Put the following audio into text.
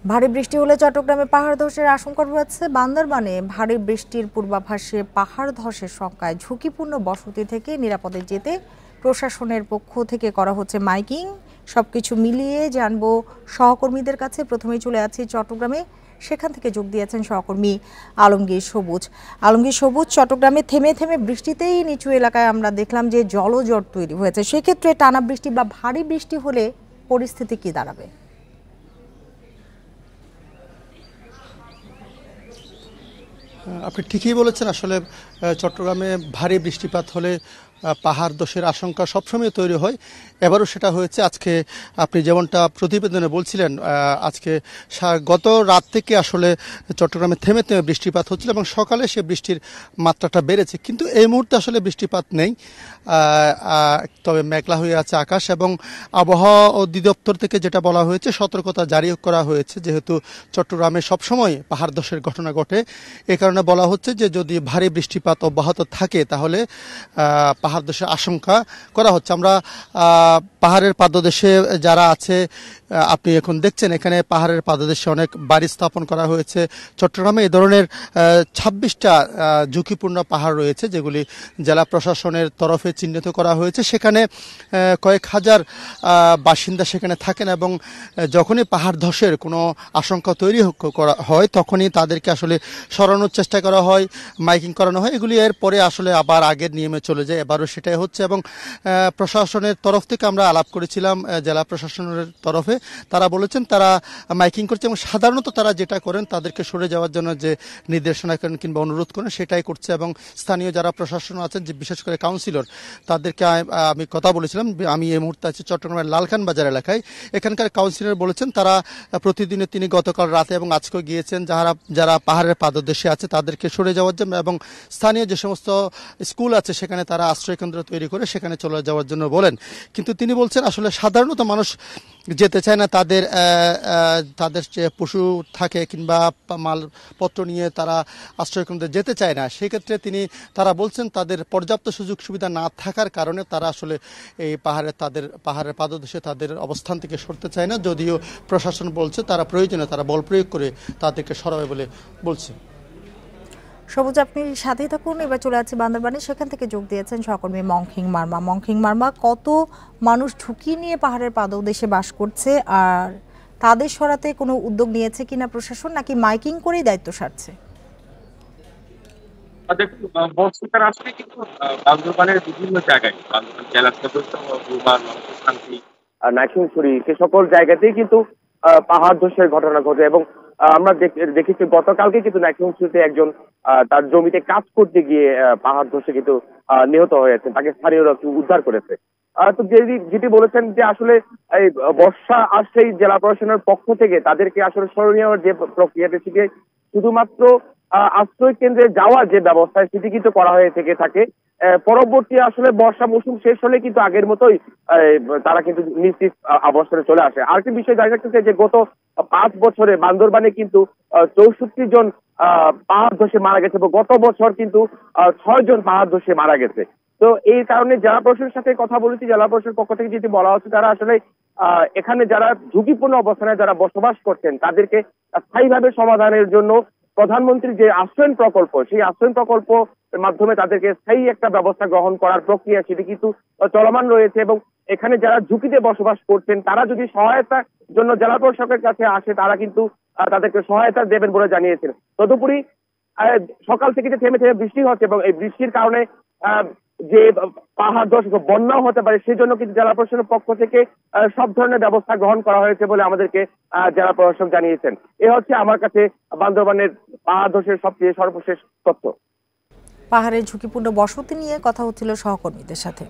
ভারী বৃষ্টি হলে চট্টগ্রামে পাহাড় ধসের আশঙ্কা রয়েছে। বান্দরবানে ভারী বৃষ্টির পূর্বাভাসে পাহাড় ধসের শঙ্কায় ঝুঁকিপূর্ণ বসতি থেকে নিরাপদে যেতে প্রশাসনের পক্ষ থেকে করা হচ্ছে মাইকিং। সবকিছু মিলিয়ে জানবো সহকর্মীদের কাছে। প্রথমেই চলে আছি চট্টগ্রামে, সেখান থেকে যোগ দিয়েছেন সহকর্মী আলমগীর সবুজ। আলমগীর সবুজ, চট্টগ্রামে থেমে থেমে বৃষ্টিতেই নিচু এলাকায় আমরা দেখলাম যে জলজট তৈরি হয়েছে। সেক্ষেত্রে টানা বৃষ্টি বা ভারী বৃষ্টি হলে পরিস্থিতি কি দাঁড়াবে? আপনি ঠিকই বলেছেন। আসলে চট্টগ্রামে ভারী বৃষ্টিপাত হলে পাহাড় ধসের আশঙ্কা সবসময় তৈরি হয়। এবারও সেটা হয়েছে। আজকে আপনি যেমনটা প্রতিবেদনে বলছিলেন, আজকে গত রাত থেকে আসলে চট্টগ্রামে থেমে থেমে বৃষ্টিপাত হচ্ছিল এবং সকালে সে বৃষ্টির মাত্রাটা বেড়েছে, কিন্তু এই মুহূর্তে আসলে বৃষ্টিপাত নেই। তবে মেঘলা হয়ে আছে আকাশ এবং আবহাওয়া অধিদপ্তর থেকে যেটা বলা হয়েছে, সতর্কতা জারি করা হয়েছে। যেহেতু চট্টগ্রামে সবসময় পাহাড় ধসের ঘটনা ঘটে, এ কারণে বলা হচ্ছে যে যদি ভারী বৃষ্টিপাত অব্যাহত থাকে তাহলে পাহাড় ধসের আশঙ্কা করা হচ্ছে। আমরা পাহাড়ের পাদদেশে যারা আছে, আপনি এখন দেখছেন এখানে পাহাড়ের পাদদেশে অনেক বাড়ি স্থাপন করা হয়েছে। চট্টগ্রামে এই ধরনের 26টা ঝুঁকিপূর্ণ পাহাড় রয়েছে, যেগুলি জেলা প্রশাসনের তরফে চিহ্নিত করা হয়েছে। সেখানে কয়েক হাজার বাসিন্দা সেখানে থাকেন এবং যখনই পাহাড় ধসের কোনো আশঙ্কা তৈরি করা হয় তখনই তাদেরকে আসলে সরানোর চেষ্টা করা হয়, মাইকিং করানো হয়। এগুলি এর পরে আসলে আবার আগের নিয়মে চলে যায়। এবারও সেটাই হচ্ছে এবং প্রশাসনের তরফ থেকে আমরা আলাপ করেছিলাম জেলা প্রশাসনের তরফে। তারা বলেছেন তারা মাইকিং করছে এবং সাধারণত তারা যেটা করেন তাদেরকে সরে যাওয়ার জন্য যে নির্দেশনা করেন কিংবা অনুরোধ করেন সেটাই করছে। এবং স্থানীয় যারা প্রশাসন আছেন, যে বিশেষ করে কাউন্সিলর, তাদেরকে আমি কথা বলেছিলাম। আমি এই মুহূর্তে আছি চট্টগ্রামের লালখান বাজার এলাকায়। এখানকার কাউন্সিলর বলেছেন তারা প্রতিদিনে, তিনি গতকাল রাতে এবং আজকেও গিয়েছেন, যারা পাহাড়ের পাদদেশে আছে তাদেরকে সরে যাওয়ার জন্য এবং স্থানীয় যে সমস্ত স্কুল আছে সেখানে তারা আশ্রয়কেন্দ্র তৈরি করে সেখানে চলে যাওয়ার জন্য বলেন। কিন্তু তিনি বলছেন আসলে সাধারণত মানুষ যেতে চায় না, তাদের যে পশু থাকে কিংবা মালপত্র নিয়ে তারা আশ্রয়কেন্দ্রে যেতে চায় না। সেক্ষেত্রে তারা বলছেন তাদের পর্যাপ্ত সুযোগ সুবিধা না থাকার কারণে তারা আসলে এই পাহাড়ের পাদদেশে তাদের অবস্থান থেকে সরতে চায় না। যদিও প্রশাসন বলছে তারা প্রয়োজনে তারা বল প্রয়োগ করে তাদেরকে সরাবে বলে বলছে। সবুজ, আপনি সাথেই থাকুন। এবার চলে যাচ্ছি বান্দরবানে, সেখান থেকে যোগ দিয়েছেন সহকর্মী মংখিং মারমা। মংখিং মারমা, কত মানুষ ঝুঁকি নিয়ে পাহাড়ের পাদদেশে বাস করছে, আর তাদের সরাতে কোনো উদ্যোগ নিয়েছে কিনা প্রশাসন, নাকি মাইকিং করেই দায়িত্ব সারছে? দেখুন, বর্ষাকাল আসলে কিন্তু বান্দরবানের বিভিন্ন জায়গায়, বান্দরবান জেলা সদর রুমা, শান্তি, নাইক্ষ্যংছড়ি, সে সকল জায়গাতেই কিন্তু পাহাড় ধসের ঘটনা ঘটে এবং আমরা দেখেছি গতকালকে কিন্তু নাইক্ষ্যংছড়িতে একজন তার জমিতে কাজ করতে গিয়ে পাহাড় ধসে কিন্তু নিহত হয়েছেন, তাকে স্থানীয়রা উদ্ধার করেছে। তো যেটি বলেছেন যে আসলে এই বর্ষা আসছেই, জেলা প্রশাসনের পক্ষ থেকে তাদেরকে আসলে স্মরণীয় যে প্রক্রিয়াটি থেকে শুধুমাত্র আশ্রয় কেন্দ্রে যাওয়ার যে ব্যবস্থা সেটি কিন্তু করা হয়ে থেকে থাকে। পরবর্তী আসলে বর্ষা মৌসুম শেষ হলে কিন্তু আগের মতোই তারা কিন্তু নিজ নিজ আবাসস্থলে চলে আসে। আরেকটি বিষয় জানা যাচ্ছে যে গত 5 বছরে বান্দরবানে কিন্তু 64 জন পাহাড় ধসে মারা গেছে এবং গত বছর কিন্তু 6 জন পাহাড় ধসে মারা গেছে। তো এই কারণে জেলা প্রশাসনের সাথে কথা বলেছি, জেলা প্রশাসনের পক্ষ থেকে যেটি বলা হচ্ছে তারা আসলে এখানে যারা ঝুঁকিপূর্ণ অবস্থানে যারা বসবাস করছেন তাদেরকে স্থায়ীভাবে সমাধানের জন্য প্রধানমন্ত্রীর যে আশ্রয়ণ প্রকল্প, সেই আশ্রয়ণ প্রকল্পের মাধ্যমে তাদেরকে স্থায়ী একটা ব্যবস্থা গ্রহণ করার প্রক্রিয়া সেটি কিন্তু চলমান রয়েছে এবং এখানে যারা ঝুঁকিতে বসবাস করছেন তারা যদি সহায়তার জন্য জেলা প্রশাসকের কাছে আসে তারা কিন্তু তাদেরকে সহায়তা দেবেন বলে জানিয়েছেন। তদুপরি সকাল থেকে যে থেমে থেমে বৃষ্টি হচ্ছে এবং এই বৃষ্টির কারণে যে পাহাড় ধস বন্যাও হতে পারে, সেই জন্য কিন্তু জেলা প্রশাসনের পক্ষ থেকে সব ধরনের ব্যবস্থা গ্রহণ করা হয়েছে বলে আমাদেরকে জেলা প্রশাসক জানিয়েছেন। এ হচ্ছে আমার কাছে বান্দরবানের পাহাড় ধসের সবচেয়ে সর্বশেষ তথ্য। পাহাড়ের ঝুঁকিপূর্ণ বসতি নিয়ে কথা হচ্ছিল সহকর্মীদের সাথে।